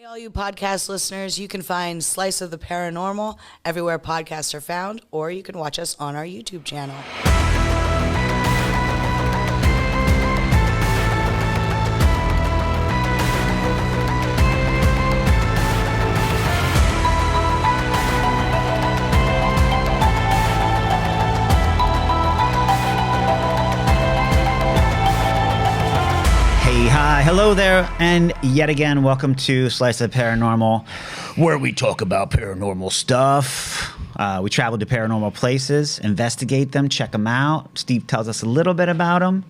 all you podcast listeners, you can find Slice of the Paranormal everywhere podcasts are found, or you can watch us on our YouTube channel. Hi, hello there, and yet again, welcome to Slice of Paranormal, where we talk about paranormal stuff. We travel to paranormal places, investigate them, check them out. Steve tells us a little bit about them.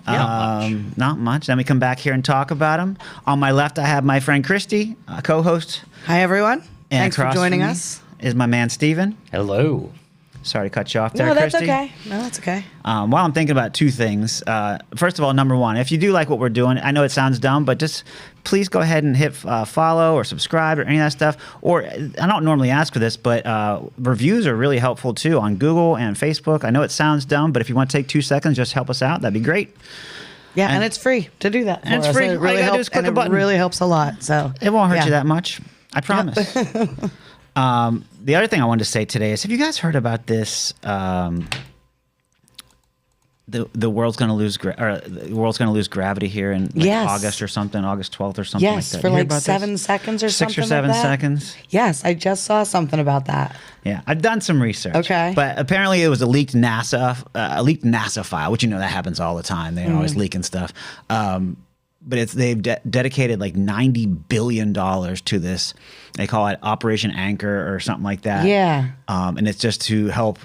Not much. Then we come back here and talk about them. On my left, I have my friend Christy, co-host. Hi, everyone. And Thanks for joining us. Is my man Steven. Hello. Sorry to cut you off there, No, that's Christy. okay. No, that's okay. While I'm thinking about two things. First of all, number one, if you do like what we're doing, I know it sounds dumb, but just please go ahead and hit follow or subscribe or any of that stuff. Or I don't normally ask for this, but reviews are really helpful too on Google and Facebook. I know it sounds dumb, but if you want to take 2 seconds, just help us out. That'd be great. Yeah, and it's free to do that. And it's us. free. It All you really gotta do helps, is click and a button. it really helps a lot. So It won't hurt yeah. you that much. I promise. The other thing I wanted to say today is, have you guys heard about this? The world's going to lose the world's going to lose gravity here in August or something, August 12th or something like that. For You hear like about 7 this? seconds or 6 something or 7 like that? seconds. Yes, I just saw something about that. Yeah, I've done some research. Okay. But apparently it was a leaked NASA file, which that happens all the time. They're always leaking stuff. But they've dedicated like $90 billion to this. They call it Operation Anchor or something like that. Yeah. And it's just to help,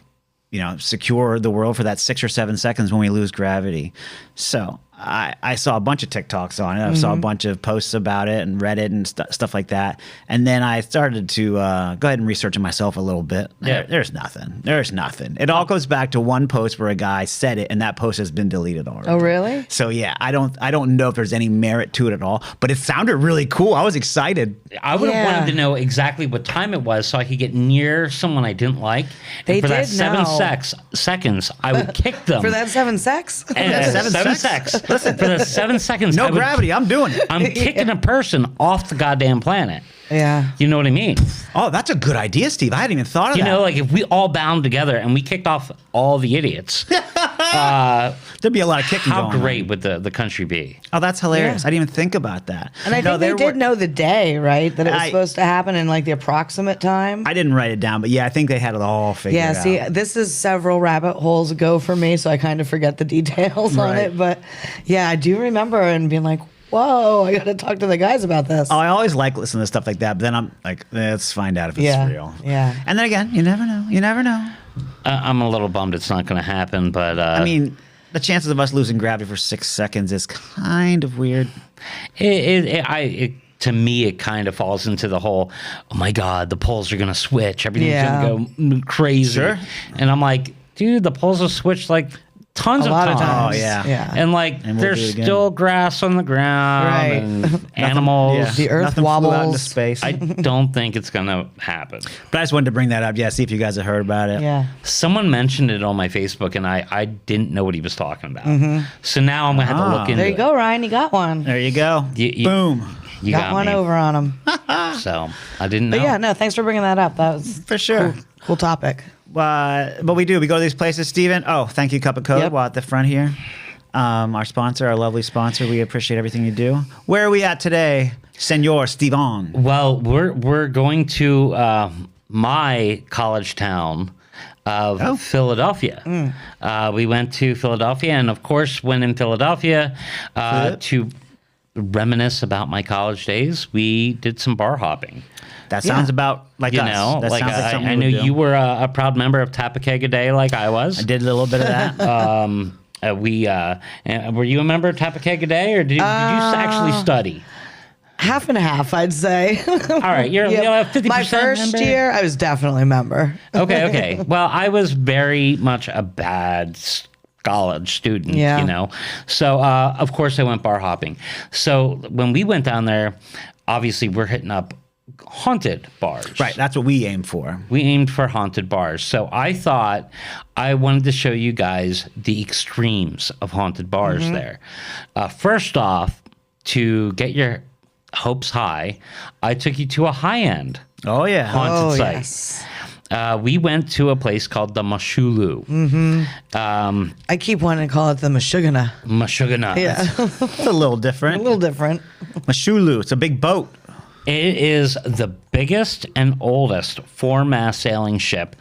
secure the world for that 6 or 7 seconds when we lose gravity. So I saw a bunch of TikToks on it. I saw a bunch of posts about it and Reddit and stuff like that. And then I started to go ahead and research it myself a little bit. Yeah. There's nothing. There's nothing. It all goes back to one post where a guy said it, and that post has been deleted already. Oh, really? So yeah, I don't know if there's any merit to it at all, but it sounded really cool. I was excited. I would have Yeah. wanted to know exactly what time it was so I could get near someone I didn't like. They and for that did 7 know. seconds, I would kick them. For that 7 sex? And Seven 7 sex? sex. Listen, for the 7 seconds, No gravity. I'm doing it. I'm kicking a person off the goddamn planet. Yeah. You know what I mean? Oh, that's a good idea, Steve. I hadn't even thought of You that. know, like if we all bound together and we kicked off all the idiots, There'd be a lot of kicking how going on. great would the country be? Oh, that's hilarious. Yeah. I didn't even think about that. And I think they did know the day, right? That it was I- supposed to happen in like the approximate time. I didn't write it down, but yeah, I think they had it all figured Yeah, out. see, this is several rabbit holes ago for me, so I kind of forget the details on Right. it. But yeah, I do remember and being like, whoa, I got to talk to the guys about this. Oh, I always like listening to stuff like that, but then I'm like, let's find out if it's Yeah, real. yeah. And then again, you never know. You never know. I'm a little bummed it's not going to happen, but I mean, the chances of us losing gravity for 6 seconds is kind of weird. to me, it kind of falls into the whole, oh my God, the poles are going to switch. Everything's Yeah. going to go crazy. Sure. And I'm like, dude, the poles have switched like tons A of lot of times. times. Oh, yeah. Yeah. And like, And we'll there's do it again. still grass on the ground Right. and animals. Yeah. The earth Nothing flew out into wobbles. space. I don't think it's going to happen. But I just wanted to bring that up. Yeah, see if you guys have heard about it. Yeah. Someone mentioned it on my Facebook, and I didn't know what he was talking about. So now I'm going to have to look into There you it. go, Ryan. You got one. There you go. You- Boom. You got one me. over on him. So I didn't know. But yeah, no, thanks for bringing that up. That was For sure. cool topic. But we do. We go to these places, Steven. Oh, thank you, Cup of Code. Yep. Well, at the front here. Our sponsor, our lovely sponsor. We appreciate everything you do. Where are we at today, Senor Steven? Well, we're going to my college town of Philadelphia. We went to Philadelphia, and of course, when in Philadelphia to reminisce about my college days, we did some bar hopping. That sounds about like You us. know, That like sounds like something I we knew would do. you were a proud member of Tap a Keg a Day, like I was. I did a little bit of that. Were you a member of Tap a Keg a Day, or did you actually study? Half and half, I'd say. All right, you're Yep. 50% My first member? year, I was definitely a member. Okay. Well, I was very much a bad college student, Yeah. you know. So, of course, I went bar hopping. So when we went down there, obviously we're hitting up haunted bars. Right. That's what we aim for. We aimed for haunted bars. So I thought I wanted to show you guys the extremes of haunted bars there. First off, to get your hopes high, I took you to a high-end Oh yeah. haunted site. Yes. We went to a place called the Moshulu. I keep wanting to call it the Mashugana. Moshugana. Yeah, It's a little a different. little different. Moshulu. It's a big boat. It is the biggest and oldest four-mast sailing ship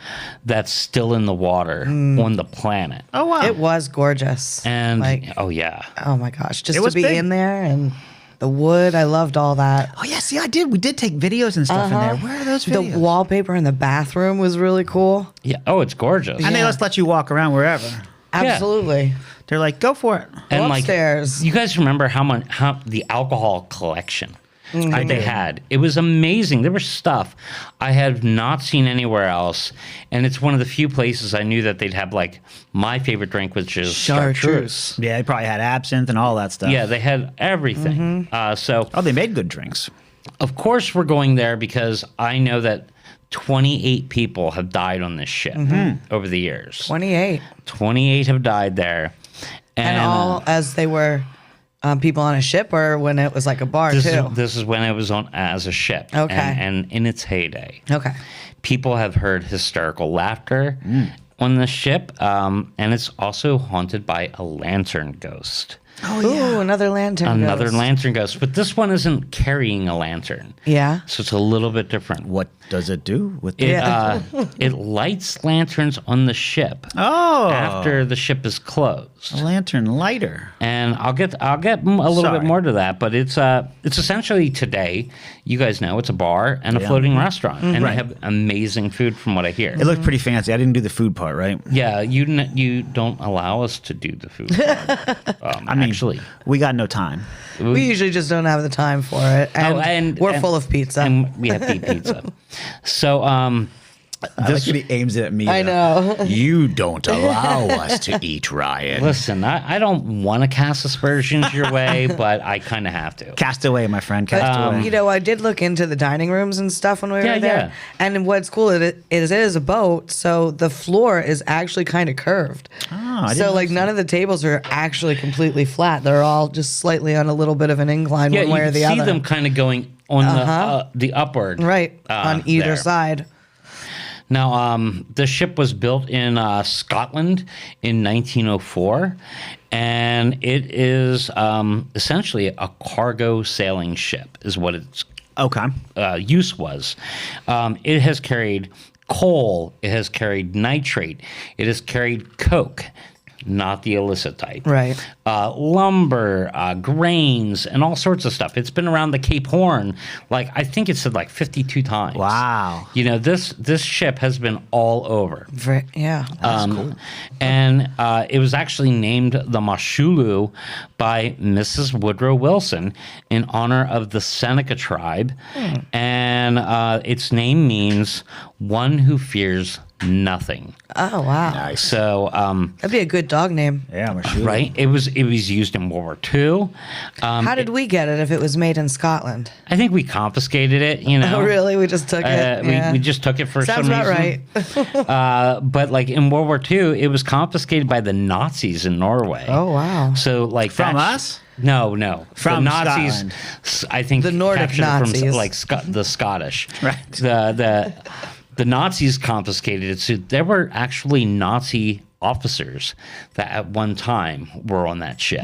that's still in the water on the planet. Oh wow. It was gorgeous. And like, oh yeah, oh my gosh, just It to was be big. in there and the wood, I loved all that. Oh yeah. See, I did. We did take videos and stuff in there. Where are those The videos? wallpaper in the bathroom was really cool. yeah. Oh, it's gorgeous. And they Yeah. just let you walk around wherever. Absolutely. They're like, go for it. And like, upstairs. you guys remember how the alcohol collection that they had? It was amazing. There was stuff I had not seen anywhere else, and it's one of the few places I knew that they'd have like my favorite drink, which is Chartreuse. Yeah, they probably had absinthe and all that stuff. Yeah, they had everything. So Oh, they made good drinks. of course we're going there because I know that 28 people have died on this ship over the years. 28. 28 have died there. And all as they were people on a ship or when it was like a bar too? This is when it was on as a ship. Okay. And in its heyday. Okay. People have heard hysterical laughter on the ship, and it's also haunted by a lantern ghost. Oh Ooh, another lantern. Another ghost. lantern ghost, but this one isn't carrying a lantern. Yeah. So it's a little bit different. What does it do with It, Yeah. it lights lanterns on the ship Oh, after the ship is closed. a lantern lighter. And I'll get a little Sorry. bit more to that, but it's essentially today. You guys know it's a bar and a Yeah. floating restaurant, and Right. they have amazing food from what I hear. It looked pretty fancy. I didn't do the food part, right? Yeah, you don't allow us to do the food. I mean, actually, we got no time. We usually just don't have the time for it. And, we're full of pizza. and we have to eat pizza. So This he aims it at me. I though. know. You don't allow us to eat, Ryan. listen, I don't want to cast aspersions your way, but I kind of have to. Cast away, my friend. Cast away. You know, I did look into the dining rooms and stuff when we Yeah, were there. yeah. And what's cool it is a boat, so the floor is actually kind of curved. I didn't So like notice none of the tables are actually completely flat. They're all just slightly on a little bit of an incline Yeah, one you way or can the see other. them kind of going on the upward. Right. On either there. side. Now, the ship was built in Scotland in 1904, and it is essentially a cargo sailing ship, is what its Okay. use was. It has carried coal, it has carried nitrate, it has carried coke, not the illicit type. Right. Lumber, grains, and all sorts of stuff. It's been around the Cape Horn, like I think it said like 52 times. Wow. You know, this ship has been all over. Yeah. And it was actually named the Moshulu by Mrs. Woodrow Wilson in honor of the Seneca tribe. And its name means one who fears nothing. Oh wow. Nice. So, That'd be a good dog name. Yeah, I'm sure. right? It was used in World War II. How did we get it if it was made in Scotland? I think we confiscated it, you know. Oh really? We just took it? Yeah. We just took it for Sounds some about reason. right. But like in World War II, it was confiscated by the Nazis in Norway. Oh wow. So like From that's- us? No. From the Nazis. Scotland. I think The Nordic captured it Nazis. from like the Scottish. Right. The Nazis confiscated it. So there were actually Nazi officers that at one time were on that ship.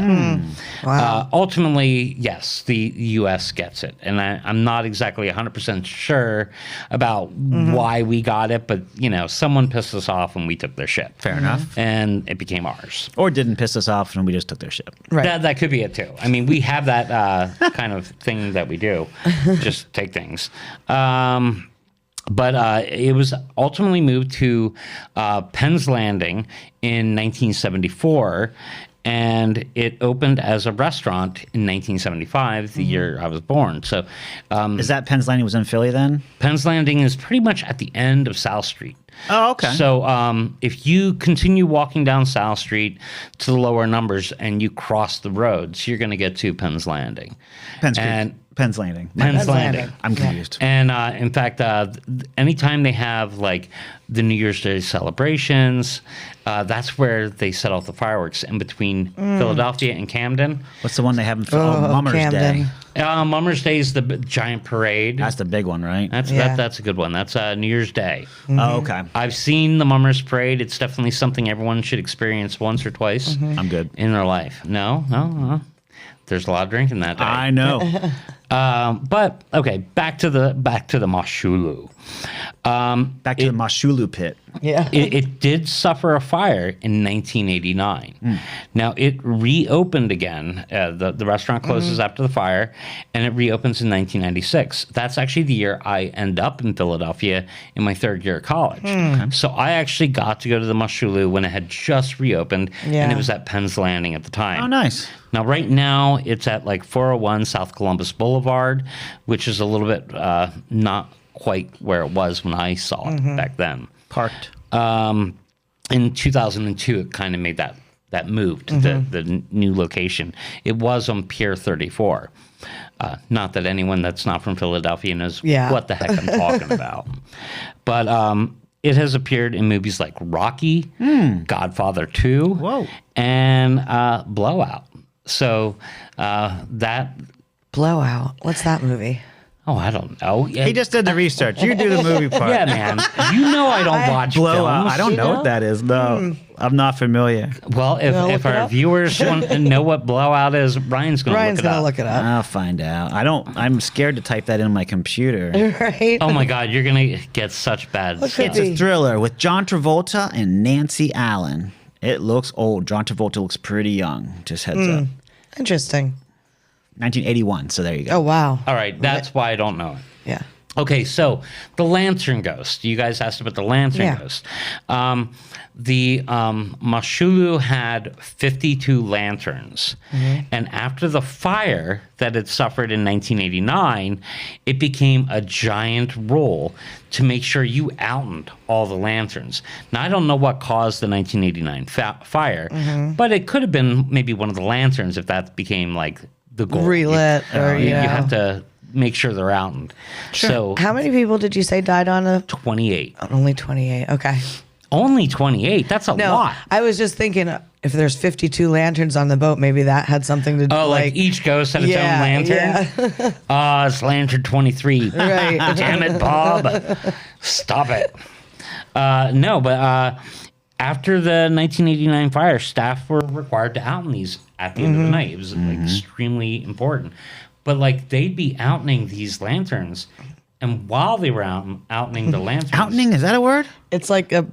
Wow. Ultimately, yes, the U.S. gets it, and I'm not exactly 100% sure about why we got it, but you know, someone pissed us off and we took their ship. Fair enough. And it became ours. Or didn't piss us off and we just took their ship. Right. That could be it too. I mean, we have that kind of thing that we do, just take things. But it was ultimately moved to Penn's Landing in 1974, and it opened as a restaurant in 1975, the year I was born. So Is that Penn's Landing was in Philly then? Penn's Landing is pretty much at the end of South Street. Oh, okay. So if you continue walking down South Street to the lower numbers and you cross the roads, you're going to get to Penn's Landing. Penn's Creek. And Penn's Landing. Penn's Landing. I'm confused. And in fact, anytime they have like the New Year's Day celebrations, that's where they set off the fireworks in between Philadelphia and Camden. What's the one they have in Mummers Day? Camden. Mummers Day is the giant parade. That's the big one, right? That's a good one. That's New Year's Day. Oh, okay. I've seen the Mummers Parade. It's definitely something everyone should experience once or twice I'm good. in their life. No. There's a lot of drinking that day. I know. But okay, back to the Moshulu. Back to the Moshulu pit. Yeah. It did suffer a fire in 1989. Now it reopened again. The restaurant closes after the fire, and it reopens in 1996. That's actually the year I end up in Philadelphia in my third year of college. So I actually got to go to the Moshulu when it had just reopened, and Yeah. it was at Penn's Landing at the time. Oh, nice. Now, right now, it's at like 401 South Columbus Boulevard, which is a little bit not quite where it was when I saw it back then. Parked. In 2002, it kind of made that move to the new location. It was on Pier 34. Not that anyone that's not from Philadelphia knows what the heck I'm talking about. But it has appeared in movies like Rocky, Godfather 2, Whoa. and Blowout. So that... Blowout. What's that movie? Oh, I don't know. He just did the research. You do the movie part. Yeah, man. You know I don't watch Blowout. films. I don't know what that is. No, I'm not familiar. Well, if look it our up? viewers want to know what Blowout is, Ryan's going to look it up. I'll find out. I'm scared to type that in my computer. Right? Oh my God, you're going to get such bad Look stuff. at It's a thriller with John Travolta and Nancy Allen. It looks old. John Travolta looks pretty young. Just heads up. Interesting. 1981. So there you go. Oh, wow. All right, that's why I don't know it. Yeah. Okay, so the Lantern Ghost. You guys asked about the Lantern Ghost. The Moshulu had 52 lanterns. And after the fire that it suffered in 1989, it became a giant rule to make sure you outened all the lanterns. Now, I don't know what caused the 1989 fire, but it could have been maybe one of the lanterns if that became like the goal. Relit or, You yeah. have to make sure they're outened. So How many people did you say died on a... 28. Only 28. Okay. Only 28? That's a No, lot. I was just thinking if there's 52 lanterns on the boat, maybe that had something to do Oh, like each ghost had its own lantern? Yeah. It's lantern 23. Right. Damn it, Bob. Stop it. No, but after the 1989 fire, staff were required to outen these at the end of the night. It was extremely important. But like they'd be outening these lanterns, and while they were outening the lanterns... Outening, is that a word? It's like a...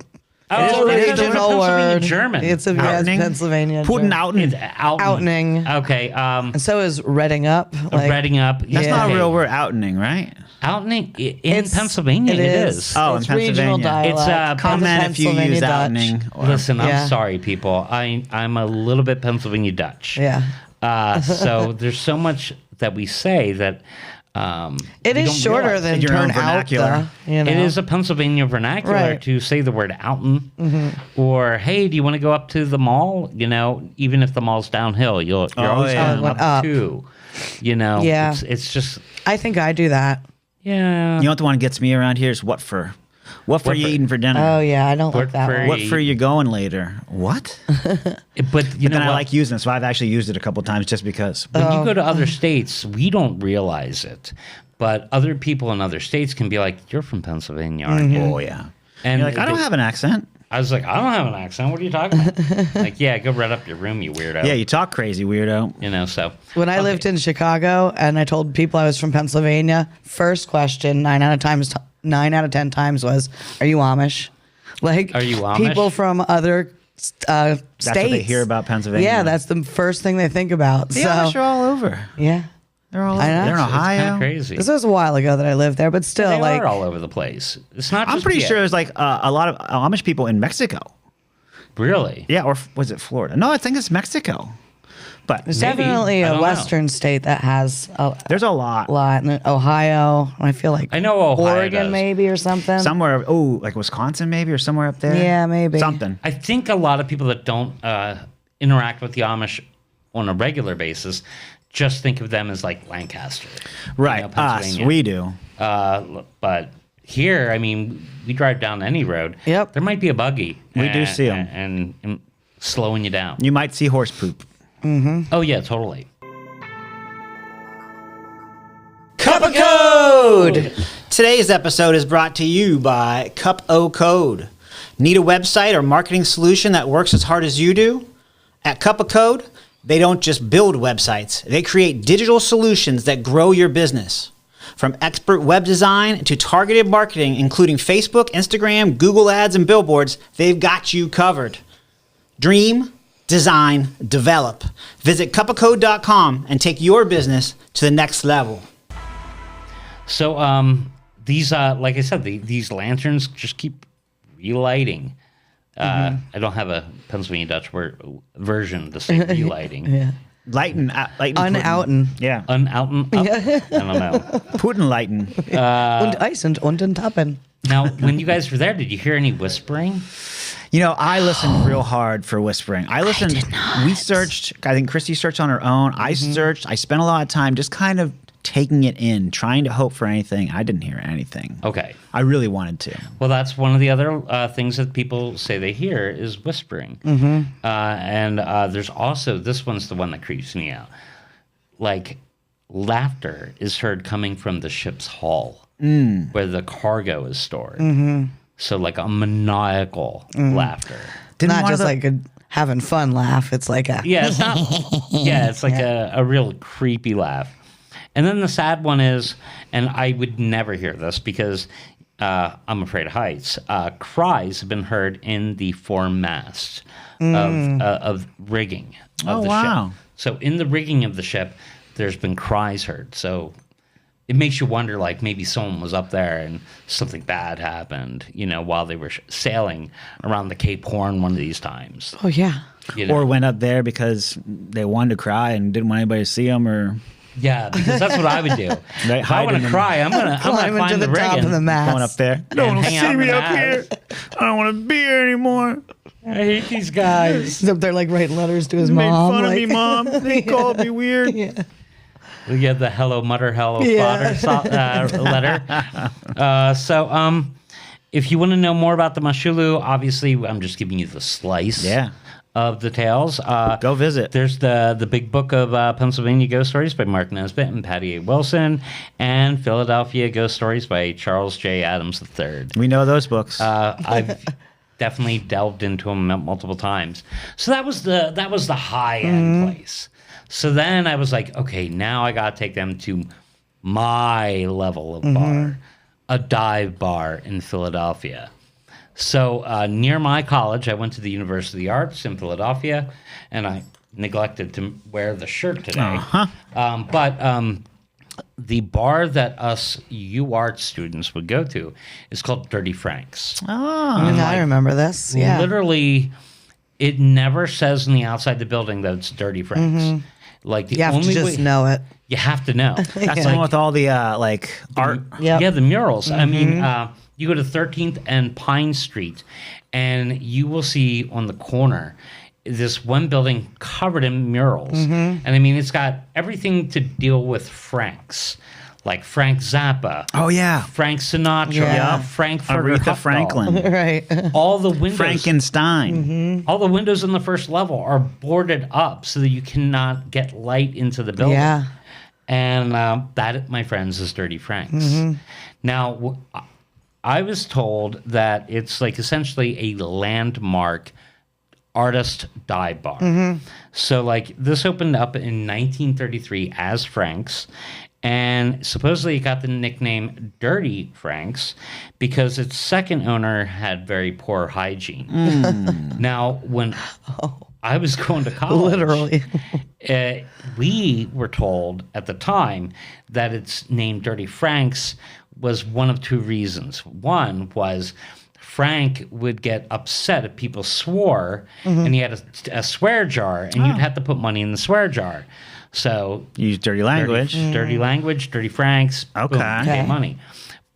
Oh, It's it's an a original Pennsylvania word. German. It's a Outening? Pennsylvania. Putting German. outen. It's outening. Outening. Okay. And so is redding up. Like, Redding up. That's not a real word, outening, right? Outening in It's- Pennsylvania. It is. Oh, in it's regional Pennsylvania. dialect. It's, Comment if you Pennsylvania use Dutch. outening. Listen, Yeah. I'm sorry, people. I'm a little bit Pennsylvania Dutch. Yeah. So there's so much that we say that It we is don't shorter realize. than Your own turn out, vernacular. though. You know? It is a Pennsylvania vernacular Right. to say the word outen, or hey, do you want to go up to the mall? You know, even if the mall's downhill, you're always yeah. going up, Up. too. You know, Yeah. it's just I think I do that. yeah. You know what the one that gets me around here is what for? What for What you for? eating for dinner? Oh, yeah. I don't What like that for- one. What for you going later? What? But you know Then I what? like using it, so I've actually used it a couple times just because. When you go to other states, we don't realize it, but other people in other states can be like, "You're from Pennsylvania, aren't you?" Oh yeah. And You're like, I don't have an accent. I was like, "I don't have an accent. What are you talking about?" Like, yeah, go right up your room, you weirdo. Yeah, you talk crazy, weirdo. You know, so When I lived in Chicago and I told people I was from Pennsylvania, first question 9 out of 10 times was, "Are you Amish?" Like, Are you Amish? people from other states. That's what they hear about Pennsylvania. Yeah, that's the first thing they think about. The so, Amish are all over. yeah. They're all over. I know. They're in It's it's kind Ohio. of crazy. This was a while ago that I lived there, but still, They like, are all over the place. It's not. I'm just pretty yeah. sure there's like a lot of Amish people in Mexico. Really? Yeah, or was it Florida? No, I think it's Mexico. But there's maybe. definitely I a don't know. western state that has a there's a lot. lot. And Ohio, I feel like I know Ohio Oregon does. maybe or something. Somewhere, like Wisconsin maybe, or somewhere up there. Yeah, maybe. Something. I think a lot of people that don't interact with the Amish on a regular basis just think of them as like Lancaster. Right. You know, Us. Pennsylvania. We do. But here, I mean, we drive down any road. Yep. There might be a buggy. We do see 'em. And slowing you down. You might see horse poop. Oh, yeah, totally. Cup of Code! Today's episode is brought to you by Cup O Code. Need a website or marketing solution that works as hard as you do? At Cup of Code, they don't just build websites, they create digital solutions that grow your business. From expert web design to targeted marketing, including Facebook, Instagram, Google Ads, and billboards, they've got you covered. Dream, design, develop. Visit cupofcode.com and take your business to the next level. So these, like I said, these lanterns just keep relighting. I don't have a Pennsylvania Dutch version to say relighting. Yeah. Lighten, Unouten. Yeah. Unouten up? I don't know. Putin lighten. Und eisend unten tappen. Now, when you guys were there, did you hear any whispering? You know, I listened real hard for whispering. I listened. We searched. I think Christy searched on her own. I searched. I spent a lot of time just kind of taking it in, trying to hope for anything. I didn't hear anything. Okay. I really wanted to. Well, that's one of the other things that people say they hear is whispering. And there's also, this one's the one that creeps me out. Like, laughter is heard coming from the ship's hull where the cargo is stored. So, like a maniacal laughter. Didn't Not one of just the- like a having fun laugh. It's like a Yeah, it's not. Yeah, it's like a real creepy laugh. And then the sad one is, and I would never hear this because I'm afraid of heights. Cries have been heard in the foremast of rigging of the wow. ship. So in the rigging of the ship, there's been cries heard. So it makes you wonder, like maybe someone was up there and something bad happened, you know, while they were sailing around the Cape Horn one of these times. oh yeah. You know? Or went up there because they wanted to cry and didn't want anybody to see them, or Yeah, because that's what I would do. Right, If I want hiding to in- cry, I'm gonna Climb climb into the the top rigging. of the mast. going up there. And hang out in the mast. I don't want to be here anymore. I hate these guys. He's up there like writing letters to his Made mom. fun of like, me, Mom. They called me weird. Yeah. We get the hello mutter, hello Yeah. father letter. So if you want to know more about the Moshulu, obviously I'm just giving you the slice Yeah. of the tales. Go visit. There's the big book of Pennsylvania Ghost Stories by Mark Nesbitt and Patty A. Wilson, and Philadelphia Ghost Stories by Charles J. Adams III. We know those books. I've definitely delved into them multiple times. So that was the high end place. So then I was like, okay, now I gotta take them to my level of bar, a dive bar in Philadelphia. So near my college, I went to the University of the Arts in Philadelphia, and I neglected to wear the shirt today. But the bar that us UArt students would go to is called Dirty Frank's. I remember this. Yeah. Literally, it never says on the outside of the building that it's Dirty Frank's. Like the You have only to just way, know it. you have to know. That's the one with all the like art. Yep. Yeah, the murals. I mean, you go to 13th and Pine Street, and you will see on the corner this one building covered in murals. And I mean, it's got everything to deal with Franks, like Frank Zappa, Oh yeah, Frank Sinatra, Yeah. Frankfurter Aretha Hufnagel. Franklin, Right. All the windows, Frankenstein. all the windows on the first level are boarded up so that you cannot get light into the building. Yeah. And that, my friends, is Dirty Frank's. Now, I was told that it's like essentially a landmark artist dive bar. So, like, this opened up in 1933 as Frank's. And supposedly it got the nickname Dirty Frank's because its second owner had very poor hygiene. Now, when I was going to college, Literally. we were told at the time that it's named Dirty Frank's was one of two reasons. One was Frank would get upset if people swore, and he had a swear jar, and you'd have to put money in the swear jar. So Use dirty language. dirty language, Dirty Franks. Okay. Boom, you get Okay. money.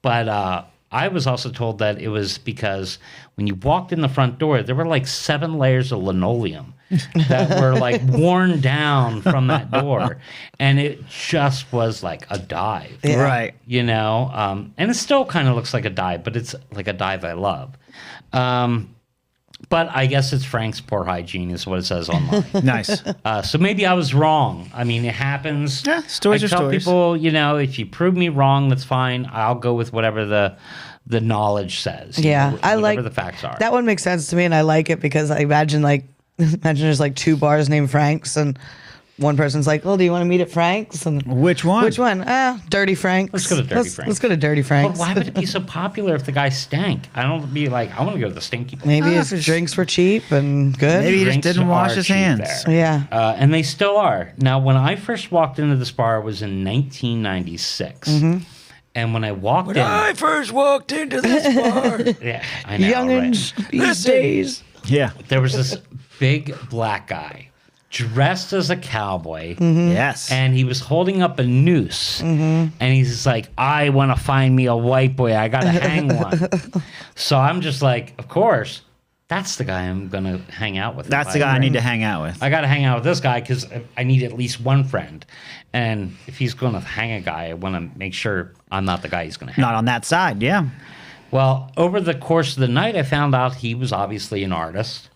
But I was also told that it was because when you walked in the front door, there were like 7 layers of linoleum that were like worn down from that door. And it just was like a dive. Yeah. Right. You know, and it still kind of looks like a dive, but it's like a dive I love. But I guess it's Frank's poor hygiene is what it says online. Nice. So maybe I was wrong. I mean, it happens. Yeah, stories I are tell stories. people, you know, if you prove me wrong, that's fine. I'll go with whatever the knowledge says. you Yeah, know, I whatever like the facts are. That one makes sense to me, and I like it because I imagine there's like 2 bars named Frank's, and one person's like, "Oh, do you want to meet at Frank's?" And Which one? Which one? Dirty Frank's. Let's go to Dirty Frank's. Let's go to Dirty But Frank's. why would it be so popular if the guy stank? I don't be like, I want to go to the stinky place. Maybe his drinks were cheap and good. Maybe he just Drinks didn't wash are his cheap hands. there. Yeah. And they still are. Now, when I first walked into this bar, it was in 1996. And when I walked in, first walked into this bar. yeah, I know, right? Youngins these days. Yeah. There was this big black guy dressed as a cowboy, Yes. and he was holding up a noose, and he's just like, "I want to find me a white boy. I gotta hang one." So I'm just like, of course, that's the guy I'm gonna hang out with. That's the guy I need to hang out with. I got to hang out with this guy because I need at least one friend. And if he's going to hang a guy, I want to make sure I'm not the guy he's going to hang. Not on that side, yeah. Well, over the course of the night, I found out he was obviously an artist.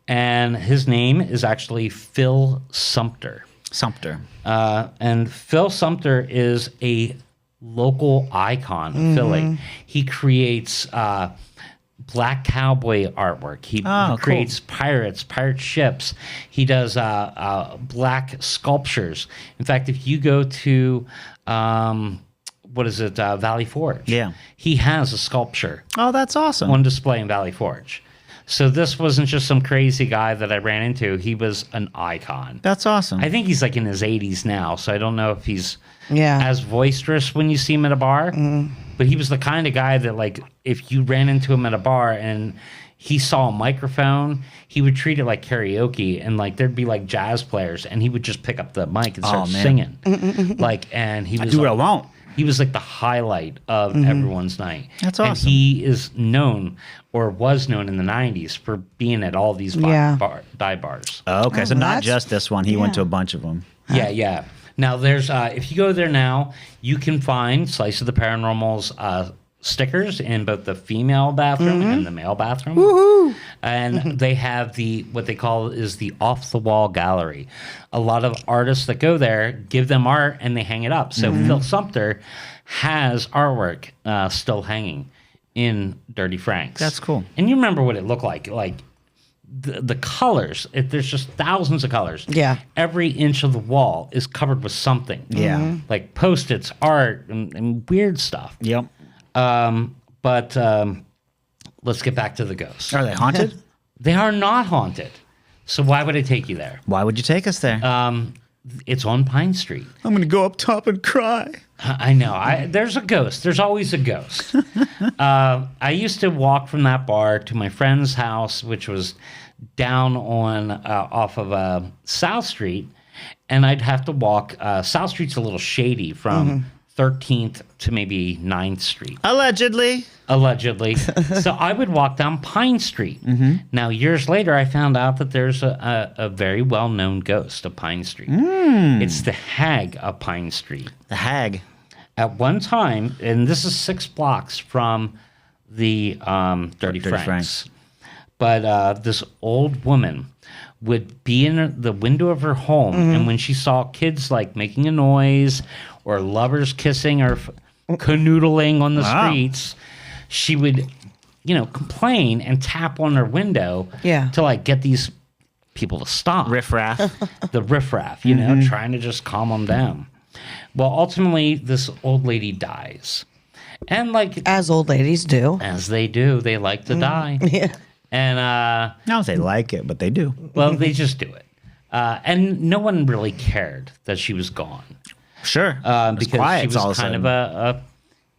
And his name is actually Phil Sumter. Sumter. And Phil Sumter is a local icon of Philly. He creates black cowboy artwork. He Oh, creates pirate ships. He does black sculptures. In fact, if you go to Valley Forge, Yeah. he has a sculpture Oh, that's awesome. on display in Valley Forge. So this wasn't just some crazy guy that I ran into. He was an icon. That's awesome. I think he's like in his 80s now, so I don't know if he's Yeah. as boisterous when you see him at a bar. But he was the kind of guy that, like, if you ran into him at a bar and he saw a microphone, he would treat it like karaoke, and like there'd be like jazz players, and he would just pick up the mic and start man. singing. Like, and he was do what I want. He was like the highlight of everyone's night. That's And awesome. he is known, or was known in the 90s, for being at all these Yeah. dive bars. Oh, okay, so not that's- just this one. He went yeah. to a bunch of them. Yeah. Now there's if you go there now, you can find Slice of the Paranormal's stickers in both the female bathroom and the male bathroom. Woohoo! And they have what they call is the off the wall gallery. A lot of artists that go there give them art and they hang it up. So Phil Sumter has artwork still hanging in Dirty Frank's. That's cool. And you remember what it looked like the colors, there's just thousands of colors. Yeah. Every inch of the wall is covered with something. Yeah. Like Post-its, art, and weird stuff. Yep. But let's get back to the ghosts. Are they haunted? They are not haunted. So why would I take you there? Why would you take us there? It's on Pine Street. I'm going to go up top and cry. I know. There's a ghost. There's always a ghost. I used to walk from that bar to my friend's house, which was down on off of South Street, and I'd have to walk. South Street's a little shady from 13th to maybe 9th Street. Allegedly. So I would walk down Pine Street. Now, years later, I found out that there's a very well-known ghost of Pine Street. It's the Hag of Pine Street. The Hag. At one time, and this is 6 blocks from the Dirty Frank's, but this old woman would be in the window of her home, and when she saw kids like making a noise or lovers kissing or canoodling on the streets, she would, complain and tap on her window to like get these people to stop. Riffraff. The riffraff, trying to just calm them down. Well, ultimately, this old lady dies. And like As old ladies do. as they do, they like to die. Yeah. And I don't say like it, but they do. well, they just do it. And no one really cared that she was gone. Sure. Because quiet she all was of a kind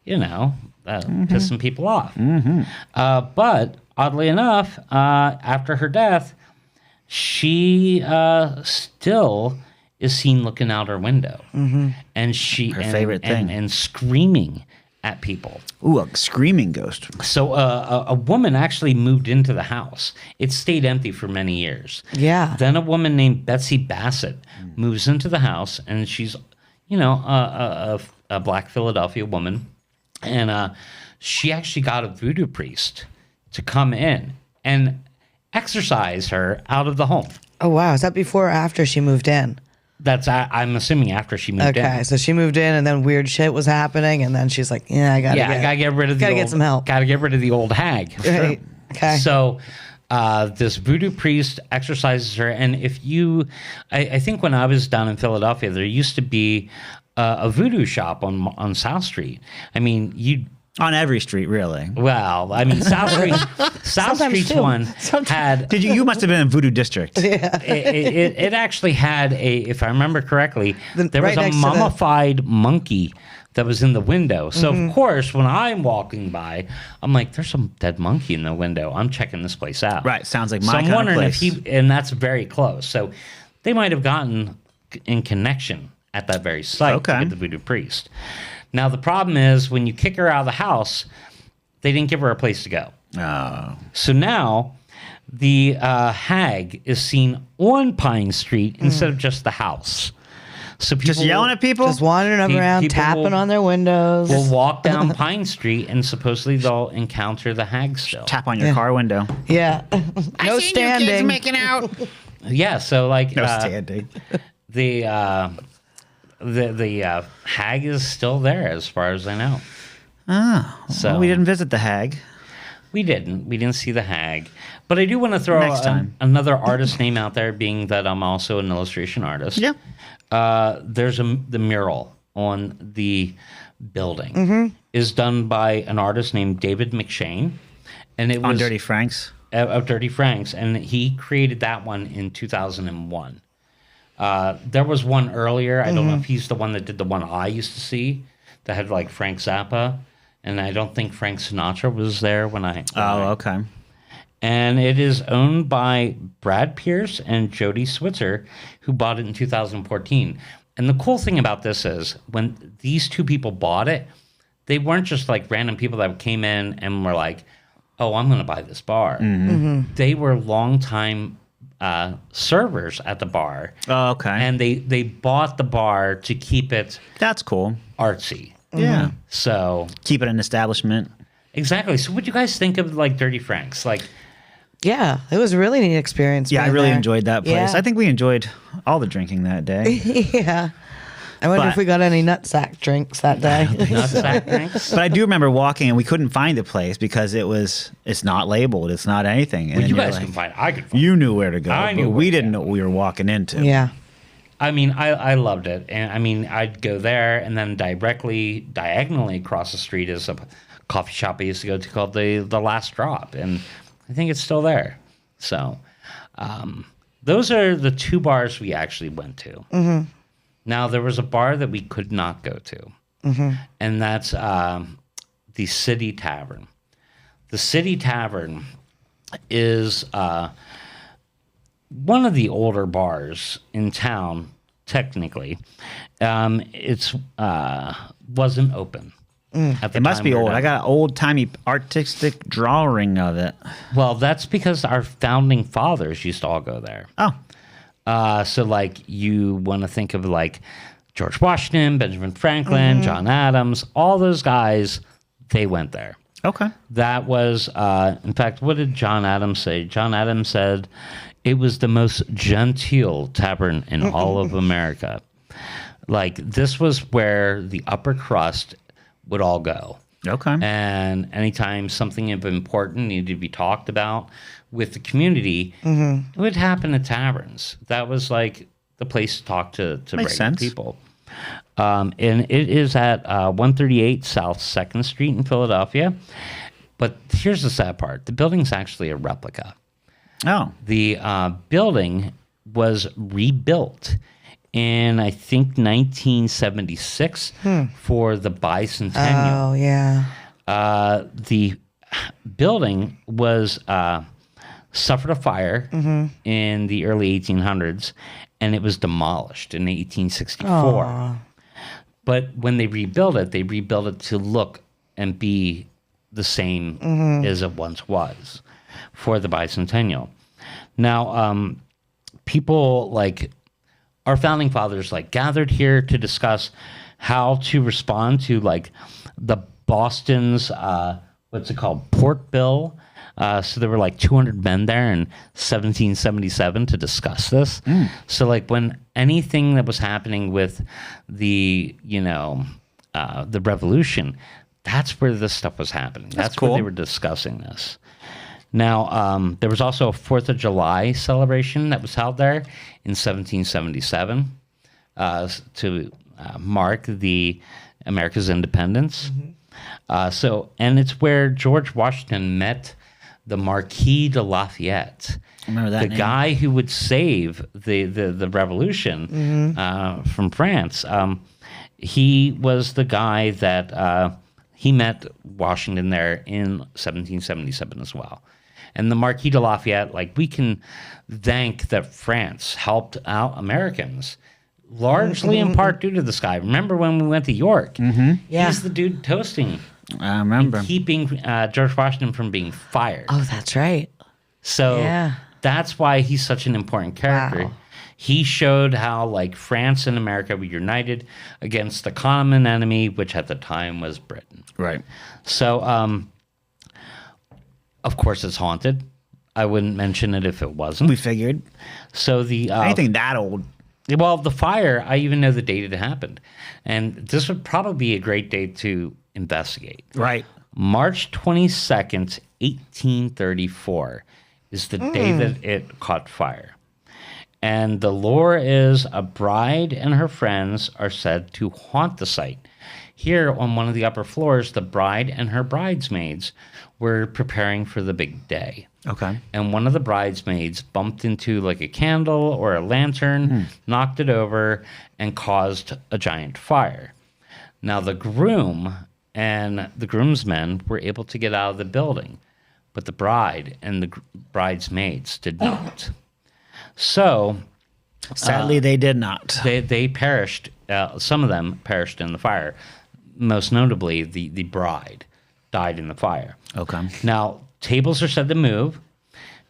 sudden. of pissing people off. But oddly enough, after her death, she still is seen looking out her window, and Her favorite thing. and screaming at people. Ooh, a screaming ghost. So a woman actually moved into the house. It stayed empty for many years. Yeah. Then a woman named Betsy Bassett moves into the house, and she's, a black Philadelphia woman. And she actually got a voodoo priest to come in and exorcise her out of the home. Oh, wow. Is that before or after she moved in? That's I'm assuming after she moved in. Okay, so she moved in, and then weird shit was happening, and then she's like, I gotta get rid of the gotta get some help. Gotta get rid of the old hag. Right. Okay. So this voodoo priest exorcises her, and I think when I was down in Philadelphia, there used to be a voodoo shop on South Street. I mean, On every street, really. Well, I mean, South Street's too. one had. Did you must have been in Voodoo District. It actually had if I remember correctly, there was right a next to the- mummified monkey that was in the window. So of course, when I'm walking by, I'm like, "There's some dead monkey in the window. I'm checking this place out." Right, sounds like my So I'm kind of wondering place. and that's very close. So they might have gotten in connection at that very site to Okay. get the voodoo priest. Now the problem is when you kick her out of the house, they didn't give her a place to go. Oh. So now the hag is seen on Pine Street instead of just the house. So people Just yelling at people? Just wandering around, people tapping will- on their windows. will walk down Pine Street and supposedly they'll encounter the hag still. Tap on your car window. Yeah. No standing. out. Yeah, so like No standing. the hag is still there as far as I know. Oh. So Well, we didn't visit the hag. We didn't see the hag, but I do want to throw Next time. another artist name out there, being that I'm also an illustration artist. Yeah. There's the mural on the building is done by an artist named David McShane, and it was On Dirty Franks. of Dirty Franks, and he created that one in 2001. There was one earlier. I don't know if he's the one that did the one I used to see that had like Frank Zappa, and I don't think Frank Sinatra was there when I. Okay. And it is owned by Brad Pierce and Jody Switzer, who bought it in 2014. And the cool thing about this is when these two people bought it, they weren't just like random people that came in and were like, "Oh, I'm going to buy this bar." They were longtime servers at the bar. Oh, okay. And they bought the bar to keep it That's cool. artsy. Yeah. So Keep it an establishment. exactly. So what do you guys think of like Dirty Franks? Like, Yeah, it was a really neat experience. Yeah, I being really there. enjoyed that place. Yeah. I think we enjoyed all the drinking that day. Yeah. I wonder if But- we got any nutsack drinks that day. nutsack drinks? But I do remember walking and we couldn't find the place because it's not labeled. It's not anything. And Well, you you're guys like, can find it. I could find it. You knew where to go. I knew but where we to didn't go. know what we were walking into. Yeah. I mean, I loved it. And I mean, I'd go there and then diagonally across the street is a coffee shop I used to go to called the Last Drop. And I think it's still there. So those are the two bars we actually went to. Mm-hmm. Now, there was a bar that we could not go to, and that's the City Tavern. The City Tavern is one of the older bars in town, technically. It's wasn't open. At the It must time be we were old. down. I got an old timey artistic drawing of it. Well, that's because our founding fathers used to all go there. Oh, So, like, you want to think of like George Washington, Benjamin Franklin, John Adams, all those guys, they went there. okay. That was, in fact, what did John Adams say? John Adams said it was the most genteel tavern in all of America. Like, this was where the upper crust would all go. Okay. And anytime something of important needed to be talked about with the community, it would happen at taverns. That was like the place to talk to Makes regular sense. people. And it is at 138 South 2nd Street in Philadelphia. But here's the sad part. The building's actually a replica. Oh, The building was rebuilt in, I think, 1976 for the bicentennial. Oh, yeah. The building was suffered a fire in the early 1800s, and it was demolished in 1864. But when they rebuilt it to look and be the same as it once was for the bicentennial. Now, people like our founding fathers like gathered here to discuss how to respond to like the Boston's what's it called, port bill. So there were like 200 men there in 1777 to discuss this. So like when anything that was happening with the the revolution, that's where this stuff was happening. That's cool. where they were discussing this. Now, there was also a 4th of July celebration that was held there in 1777 to mark the America's independence. And it's where George Washington met the Marquis de Lafayette, I remember that the name. guy who would save the revolution from France. He was the guy that he met Washington there in 1777 as well. And the Marquis de Lafayette, like, we can thank that France helped out Americans, largely in part due to this guy. Remember when we went to York? Yeah. He's the dude toasting, I remember. keeping George Washington from being fired. Oh, that's right. So Yeah. that's why he's such an important character. Wow. He showed how like France and America were united against the common enemy, which at the time was Britain. Right. So, of course, it's haunted. I wouldn't mention it if it wasn't. We figured. So the Anything that old. well, the fire, I even know the date it happened, and this would probably be a great date to investigate. Right. March 22nd, 1834 is the day that it caught fire. And the lore is a bride and her friends are said to haunt the site. Here on one of the upper floors, the bride and her bridesmaids were preparing for the big day. Okay. And one of the bridesmaids bumped into like a candle or a lantern, knocked it over, and caused a giant fire. Now the groom and the groomsmen were able to get out of the building, but the bride and the bridesmaids did not. So Sadly, they did not. they perished. Some of them perished in the fire. Most notably, the bride died in the fire. Okay. Now, tables are said to move.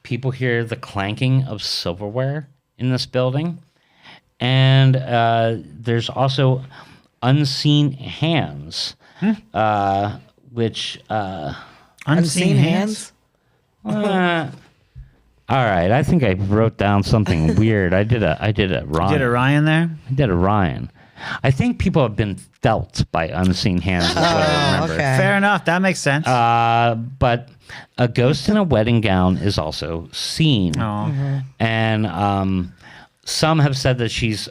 People hear the clanking of silverware in this building. And there's also unseen hands, which... Unseen hands? All right, I think I wrote down something weird. I did a Ryan. Did a Ryan there? I did a Ryan. I think people have been felt by unseen hands. Is what I remember. okay. Fair enough. That makes sense. But a ghost in a wedding gown is also seen, and some have said that she's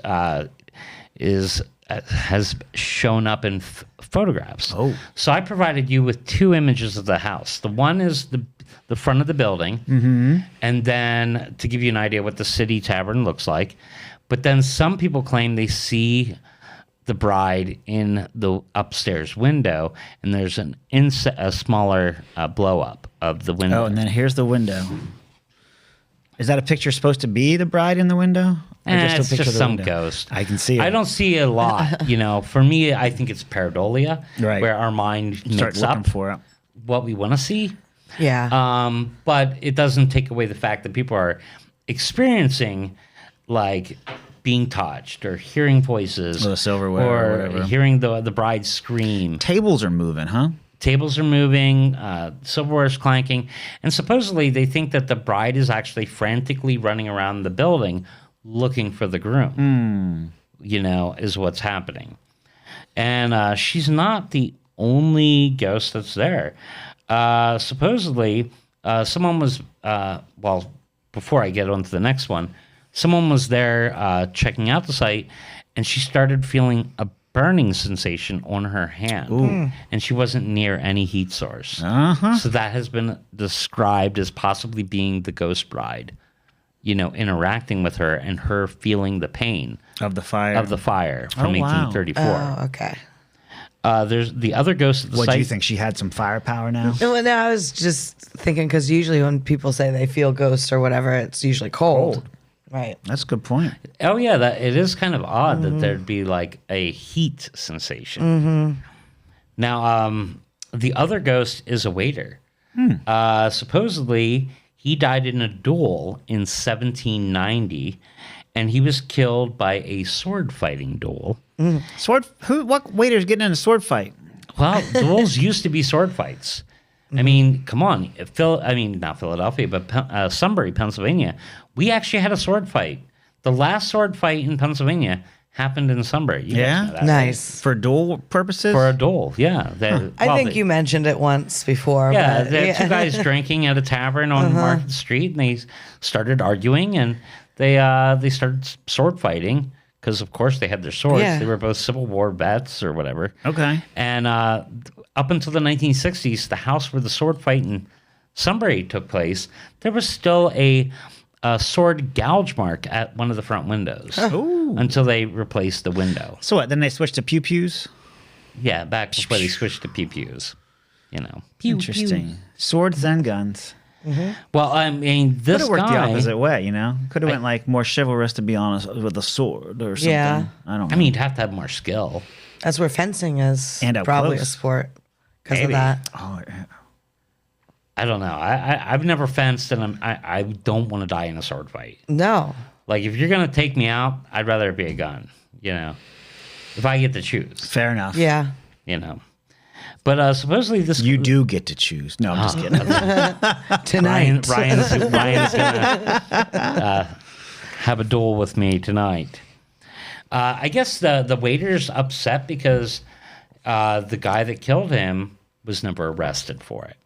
has shown up in photographs. Oh. So I provided you with two images of the house. The one is the front of the building, and then to give you an idea what the City Tavern looks like. But then some people claim they see the bride in the upstairs window, and there's a smaller blow up of the window. Oh, and then here's the window. Is that a picture supposed to be the bride in the window? Or It's a picture just of the some window? ghost. I can see it. I don't see a lot. For me, I think it's pareidolia, Right. where our mind Start makes looking up for it. what we want to see. Yeah. But it doesn't take away the fact that people are experiencing, like, being touched or hearing voices, Or the silverware or whatever. hearing the bride scream. Tables are moving, huh? Tables are moving, silverware is clanking, and supposedly they think that the bride is actually frantically running around the building looking for the groom. Is what's happening. And she's not the only ghost that's there. Supposedly, someone was, before I get on to the next one, someone was there checking out the site, and she started feeling a burning sensation on her hand. And she wasn't near any heat source. So that has been described as possibly being the ghost bride, interacting with her and her feeling the pain Of the fire. from Oh, wow. 1834. Oh, okay. There's the other ghost at the What site. do you think? She had some firepower now? No, I was just thinking because usually when people say they feel ghosts or whatever, it's usually cold. Right. That's a good point. Oh yeah, it is kind of odd that there'd be like a heat sensation. Now, The other ghost is a waiter. Supposedly, he died in a duel in 1790, and he was killed by a sword fighting duel. What waiter's getting in a sword fight? Well, duels used to be sword fights. I mean, come on. Not Philadelphia, but Sunbury, Pennsylvania. We actually had a sword fight. The last sword fight in Pennsylvania happened in Sunbury. You guys know that, Nice. For duel purposes? For a duel, yeah. I think you mentioned it once before. Yeah, but, there were two guys drinking at a tavern on Market Street, and they started arguing, and they started sword fighting because, of course, they had their swords. Yeah. They were both Civil War vets or whatever. Okay. And up until the 1960s, the house where the sword fight in Sunbury took place, there was still a sword gouge mark at one of the front windows until they replaced the window. So what? Then they switched to pew-pews? Yeah, back before they switched to pew-pews. You know. Interesting. Swords and guns. Well, I mean, this Could have worked the guy... opposite way, you know? Could have went like more chivalrous, to be honest, with a sword or something. Yeah. I don't know. I mean, you'd have to have more skill. That's where fencing is. And up probably close. a sport because of Maybe. that. Oh, yeah. I don't know. I've never fenced, and I don't want to die in a sword fight. No. Like, if you're going to take me out, I'd rather it be a gun, you know? If I get to choose, Fair enough. Yeah. you know? But supposedly this... You do get to choose. No, I'm just kidding. Tonight. Ryan's going to have a duel with me tonight. I guess the waiter's upset because the guy that killed him was never arrested for it.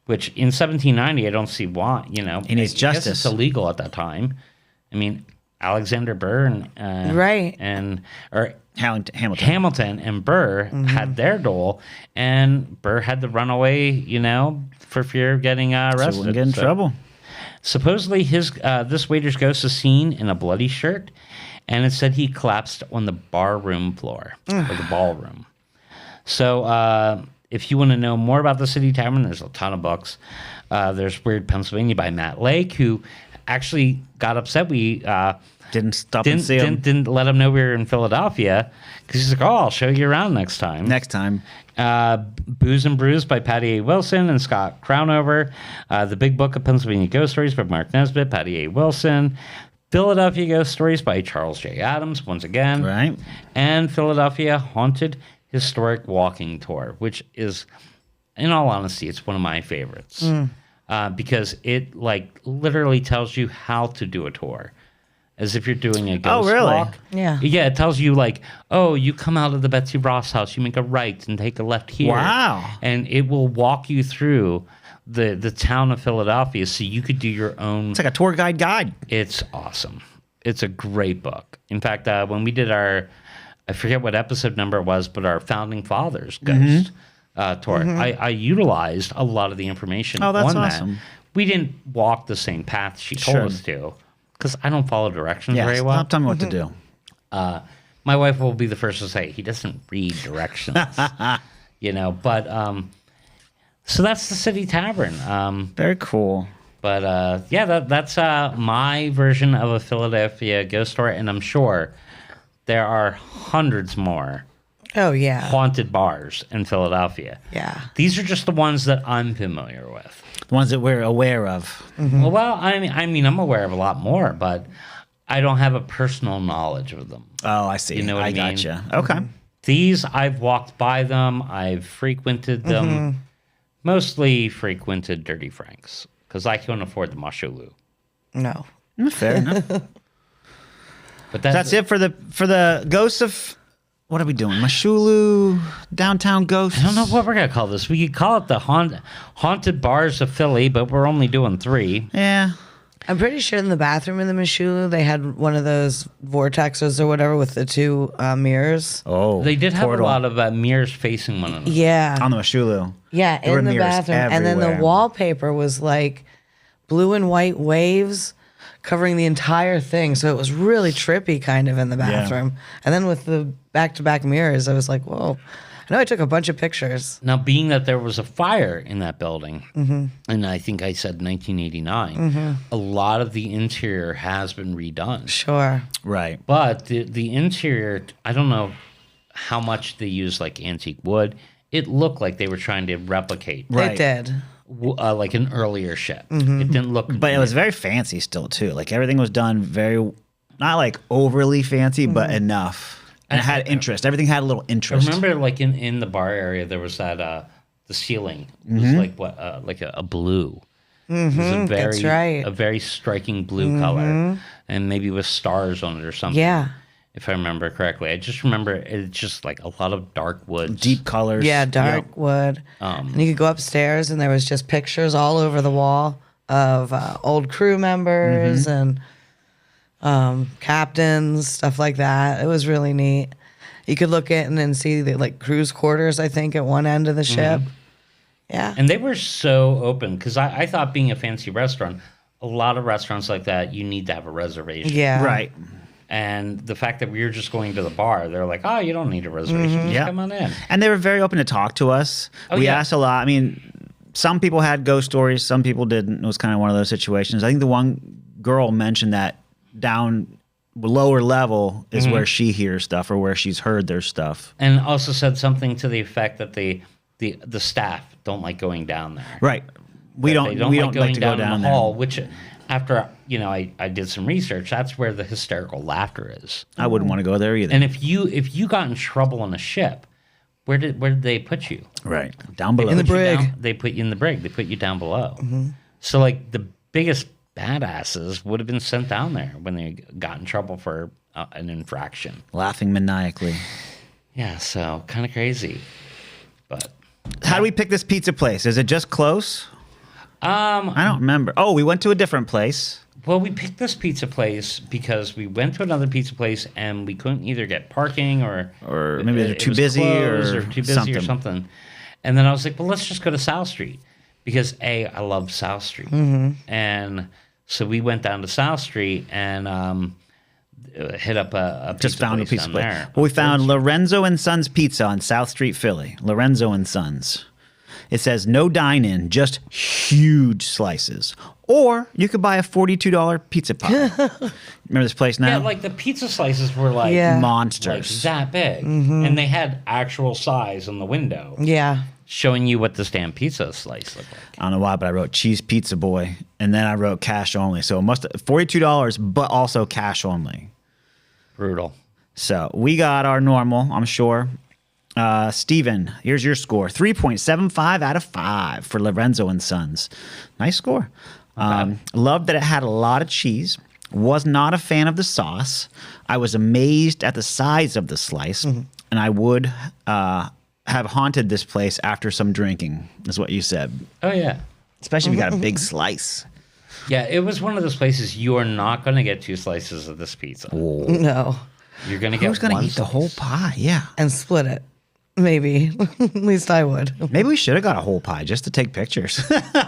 Which in 1790, I don't see why, you know. He needs I guess justice. it's illegal at that time. I mean, Alexander Burr and Hamilton and Burr had their duel, and Burr had to run away, you know, for fear of getting arrested. So wouldn't get in trouble. Supposedly, this waiter's ghost is seen in a bloody shirt, and it said he collapsed on the bar room floor or the ballroom. So, if you want to know more about the City Tavern, there's a ton of books. There's Weird Pennsylvania by Matt Lake, who actually got upset. We Didn't stop and see him. didn't let him know we were in Philadelphia because he's like, "Oh, I'll show you around next time." Next time. Booze and Brews by Patty A. Wilson and Scott Crownover. The Big Book of Pennsylvania Ghost Stories by Mark Nesbitt, Patty A. Wilson. Philadelphia Ghost Stories by Charles J. Adams, once again. Right. And Philadelphia Haunted Historic Walking Tour, which is, in all honesty, it's one of my favorites. Because it, like, literally tells you how to do a tour. As if you're doing a ghost walk. Yeah. Yeah, it tells you, like, oh, you come out of the Betsy Ross house, you make a right and take a left here. Wow. And it will walk you through the town of Philadelphia so you could do your own. It's like a tour guide. It's awesome. It's a great book. In fact, when we did our, I forget what episode number it was, but our Founding Fathers Ghost tour, I utilized a lot of the information Oh, that's on awesome. that. We didn't walk the same path she told Sure. us to, because I don't follow directions Yes. very well. Tell me what to do. My wife will be the first to say, he doesn't read directions, you know, but, so that's the City Tavern. Very cool. But yeah, that's my version of a Philadelphia ghost story, and I'm sure there are hundreds more Oh, yeah. haunted bars in Philadelphia. Yeah. These are just the ones that I'm familiar with. The ones that we're aware of. Well, I mean, I'm aware of a lot more, but I don't have a personal knowledge of them. Oh, I see. You know what I mean? Gotcha. Okay. These, I've walked by them, I've frequented them, mostly frequented Dirty Frank's, because I couldn't afford the Moshulu. No. Fair enough. But That's it for the ghosts of. What are we doing? Moshulu, downtown ghosts. I don't know what we're going to call this. We could call it the Haunted Bars of Philly, but we're only doing 3. Yeah. I'm pretty sure in the bathroom in the Moshulu, they had one of those vortexes or whatever with the 2 mirrors. Oh. They did have portal. a lot of mirrors facing one another. Yeah. on the Moshulu. Yeah, There were in the mirrors bathroom. And then the everywhere. wallpaper was like blue and white waves covering the entire thing. So it was really trippy kind of in the bathroom. And then with the back-to-back mirrors, I was like, whoa. I know I took a bunch of pictures. Now, being that there was a fire in that building, and I think I said 1989, a lot of the interior has been redone. Sure. Right. But the interior, I don't know how much they use like antique wood, it looked like they were trying to replicate Right. It did. like an earlier ship. It didn't look, But it was very fancy still too. Like everything was done very, not like overly fancy, but enough. And it had interest. Everything had a little I interest. remember, like in the bar area, there was that the ceiling was like like a blue. It was a very, that's right. a very striking blue color, and maybe with stars on it or something. Yeah. If I remember correctly, I just remember it's just like a lot of dark woods. Deep colors. Yeah, dark Yep. wood. And you could go upstairs, and there was just pictures all over the wall of old crew members and captains, stuff like that. It was really neat. You could look in and see the like crew's quarters, I think, at one end of the ship. Yeah. And they were so open because I thought being a fancy restaurant, a lot of restaurants like that, you need to have a reservation. Yeah. Right. And the fact that we were just going to the bar, they're like, oh, you don't need a reservation. Just Yeah. come on in. And they were very open to talk to us. Oh, We yeah. asked a lot. I mean, some people had ghost stories, some people didn't. It was kind of one of those situations. I think the one girl mentioned that down lower level is where she hears stuff or where she's heard their stuff. And also said something to the effect that the staff don't like going down there. Right. We They don't like to go down the there. hall, which after, I did some research, that's where the hysterical laughter is. I wouldn't want to go there either. And if you got in trouble on a ship, where did they put you? Right. Down below. In the Put you brig. down- they put you in the brig. They put you down below. So like the biggest badasses would have been sent down there when they got in trouble for an infraction. Laughing maniacally. Yeah, so kind of crazy. But How do we pick this pizza place? Is it just close? I don't remember. Oh, we went to a different place. well, we picked this pizza place because we went to another pizza place and we couldn't either get parking or maybe they're it too was busy closed or too busy something. or something. And then I was like, well, let's just go to South Street because I love South Street. And so we went down to South Street and hit up a pizza Just found a place pizza down place. there. Well, we found Lorenzo and Sons Pizza on South Street, Philly. Lorenzo and Sons. It says no dine-in, just huge slices. Or you could buy a $42 pizza pie. Remember this place now? Yeah, like the pizza slices were like, Yeah. like Monsters. that big. And they had actual size on the window Yeah. showing you what this damn pizza slice looked like. I don't know why, but I wrote cheese pizza boy, and then I wrote cash only. So it must $42, but also cash only. Brutal. So we got our normal, I'm sure. Steven, here's your score. 3.75 out of 5 for Lorenzo and Sons. Nice score. Loved that it had a lot of cheese. Was not a fan of the sauce. I was amazed at the size of the slice, and I would have haunted this place after some drinking, is what you said. Oh, yeah. Especially if you got a big slice. Yeah, it was one of those places you are not going to get 2 slices of this pizza. No. You're going to get Who's going to one eat the whole slice. pie? Yeah. And split it. Maybe. At least I would. Maybe we should have got a whole pie just to take pictures.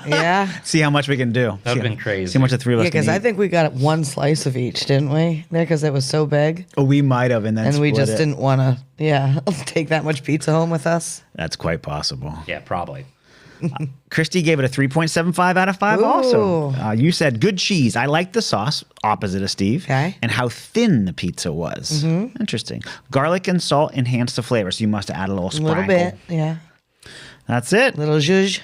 Yeah. See how much we can do. That would've been crazy. See how much the three of us Yeah, because can I eat. think we got one slice of each, didn't we? There, because it was so big. Oh, we might have, and then And we split just it. didn't want to, take that much pizza home with us. That's quite possible. Yeah, probably. Christy gave it a 3.75 out of 5 also. Ooh. You said good cheese. I liked the sauce, opposite of Steve. Okay. And how thin the pizza was. Interesting. Garlic and salt enhanced the flavor, so you must have added a little A sprinkle. little bit, yeah. That's it. Little zhuzh.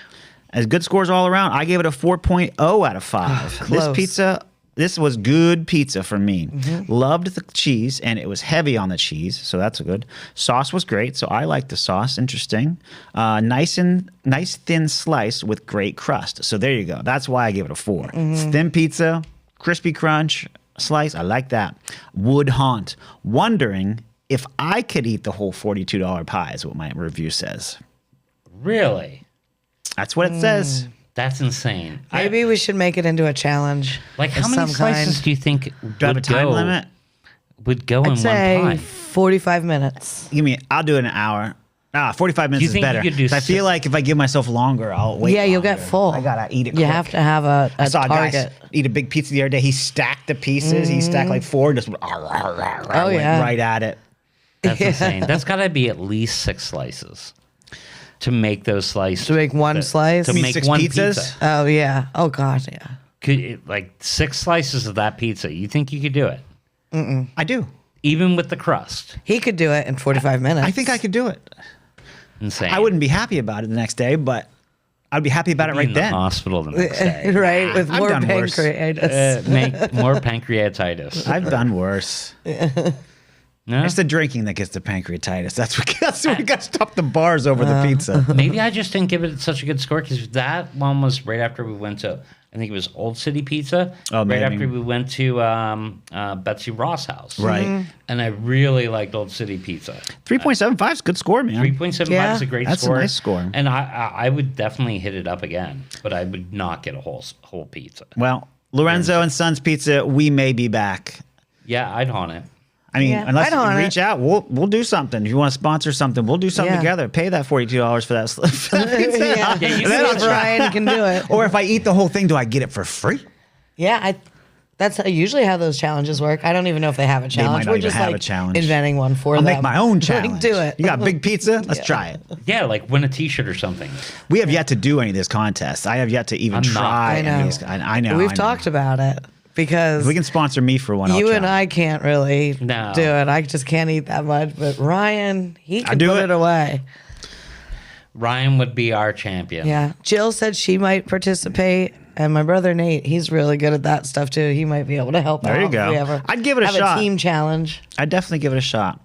As good scores all around. I gave it a 4.0 out of 5. This close. pizza, this was good pizza for me. Loved the cheese, and it was heavy on the cheese, so that's good. Sauce was great, so I liked the sauce. Interesting. Nice thin slice with great crust. So there you go. That's why I gave it a 4. It's thin pizza, crispy crunch slice. I like that. Would haunt. Wondering if I could eat the whole $42 pie is what my review says. Really? That's what it says. That's insane. Maybe we should make it into a challenge. Like, how of many some slices kind. do you think Do I have a would time go, limit? would go in I'd one say pie? 45 minutes. I'll do it in an hour. 45 minutes you is think you better. could do 'Cause I feel six? like if I give myself longer, I'll wait. Yeah, you'll get longer. full. I gotta eat it. You quick. have to have a I saw a guy target. eat a big pizza the other day. He stacked the pieces. He stacked like 4, just went yeah. right at it. That's insane. That's got to be at least 6 slices to make those slices. To make one slice? To You mean make 6 one pizzas? pizza. Oh, yeah. Oh, God, yeah. Like 6 slices of that pizza. You think you could do it? I do. Even with the crust? He could do it in 45 minutes. I think I could do it. insane. I wouldn't be happy about it the next day, but I'd be happy about it Be right in the then. hospital the next day. Right, with I've more done worse. pancreatitis. Make more pancreatitis. I've done worse. No? It's the drinking that gets the pancreatitis. That's what we got to stop the bars over the pizza. Maybe I just didn't give it such a good score because that one was right after we went to, I think it was Old City Pizza. Oh, right maybe. after we went to Betsy Ross' house. Right. And I really liked Old City Pizza. 3.75 is a good score, man. 3.75 Yeah. is a great That's a score. nice score. And I would definitely hit it up again, but I would not get a whole pizza. Well, Lorenzo and Sons Pizza, we may be back. Yeah, I'd haunt it. I mean, Yeah, unless I'd haunt you reach it. out, we'll do something. If you want to sponsor something, we'll do something Yeah. together. Pay that $42 for that. For that pizza. Yeah, Yeah, you you can see do if it. Ryan can do it. Or if I eat the whole thing, do I get it for free? Yeah, that's usually how those challenges work. I don't even know if they have a challenge. not We're even just have like a challenge. inventing one for I'll them. make my own Like, challenge. do it. You got big pizza? Let's try it. Yeah, like win a T-shirt or something. We have yet to do any of this contests. I have yet to even I'm not. try I any know. of these. I know. We've I know. talked about it because If we can sponsor me for one, I'll you try. and I can't really No. do it. I just can't eat that much. But Ryan, he can do put it. it away. Ryan would be our champion. Yeah. Jill said she might participate. And my brother Nate, he's really good at that stuff too. He might be able to help out. There you if go. we ever I'd give it a have shot. a team challenge. I'd definitely give it a shot.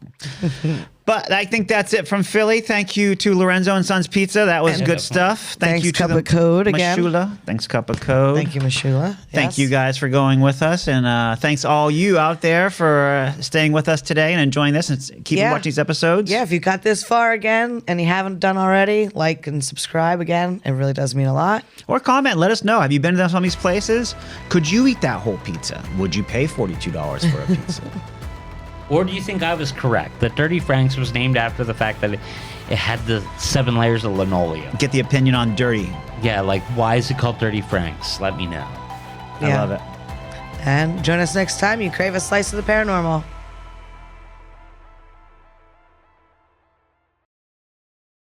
But I think that's it from Philly. Thank you to Lorenzo and Sons Pizza. That was good stuff. Thank Thanks, you to Cup of Code again. Moshulu. Thanks, Cup of Code. Thank you, Moshulu. Thank you guys for going with us, and thanks all you out there for staying with us today and enjoying this and keeping Yeah. watching these episodes. Yeah, if you got this far again and you haven't done already, like and subscribe again. It really does mean a lot. Or comment. Let us know. Have you been to some of these places? Could you eat that whole pizza? Would you pay $42 for a pizza? Or do you think I was correct that Dirty Frank's was named after the fact that it had the 7 layers of linoleum? Get the opinion on dirty. Yeah, like why is it called Dirty Frank's? Let me know. I love it. And join us next time. You crave a slice of the paranormal.